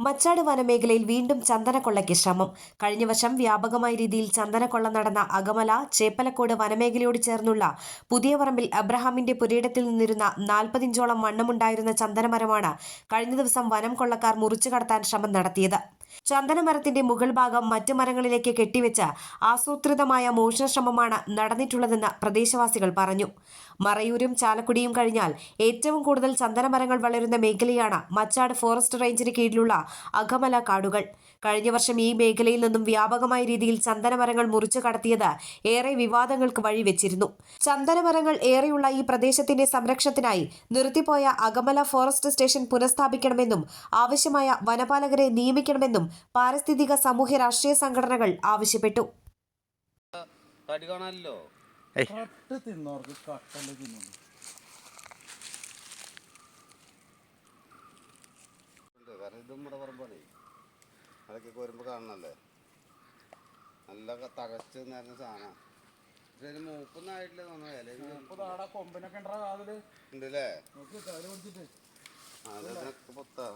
മച്ചാട് വനമേഖലയിൽ വീണ്ടും ചന്ദനക്കൊള്ളയ്ക്ക് ശ്രമം. കഴിഞ്ഞ വർഷം വ്യാപകമായ രീതിയിൽ ചന്ദനക്കൊള്ള നടന്ന അകമല ചേപ്പലക്കോട് വനമേഖലയോട് ചേർന്നുള്ള പുതിയ പറമ്പിൽ അബ്രഹാമിന്റെ പുരയിടത്തിൽ നിന്നിരുന്ന 40 ഇഞ്ചോളം വണ്ണമുണ്ടായിരുന്ന ചന്ദനമരമാണ് കഴിഞ്ഞ ദിവസം വനം കൊള്ളക്കാർ മുറിച്ചു കടത്താൻ ശ്രമം നടത്തിയത്. ചന്ദനമരത്തിന്റെ മുകൾ ഭാഗം മറ്റു മരങ്ങളിലേക്ക് കെട്ടിവെച്ച് ആസൂത്രിതമായ മോഷണശ്രമമാണ് നടന്നിട്ടുള്ളതെന്ന് പ്രദേശവാസികൾ പറഞ്ഞു. മറയൂരും ചാലക്കുടിയും കഴിഞ്ഞാൽ ഏറ്റവും കൂടുതൽ ചന്ദനമരങ്ങൾ വളരുന്ന മേഖലയാണ് മച്ചാട് ഫോറസ്റ്റ് റേഞ്ചിന് കീഴിലുള്ള അകമല കാടുകൾ. കഴിഞ്ഞ വർഷം ഈ മേഖലയിൽ നിന്നും വ്യാപകമായ രീതിയിൽ ചന്ദനമരങ്ങൾ മുറിച്ചു കടത്തിയത് ഏറെ വിവാദങ്ങൾക്ക് വഴിവെച്ചിരുന്നു. ചന്ദനമരങ്ങൾ ഏറെയുള്ള ഈ പ്രദേശത്തിന്റെ സംരക്ഷണത്തിനായി നിർത്തിപ്പോയ അകമല ഫോറസ്റ്റ് സ്റ്റേഷൻ പുനഃസ്ഥാപിക്കണമെന്നും ആവശ്യമായ വനപാലകരെ നിയമിക്കണമെന്നും പാരിസ്ഥിതിക സാമൂഹ്യ രാഷ്ട്രീയ സംഘടനകൾ ആവശ്യപ്പെട്ടു. അതൊക്കെ വരുമ്പോൾ കാണണല്ലേ, നല്ല തകച്ച് നിറഞ്ഞ സാധനം. പക്ഷെ മൂപ്പൊന്നായിട്ടില്ല ഉണ്ടല്ലേ. അതൊക്കെ പൊത്താ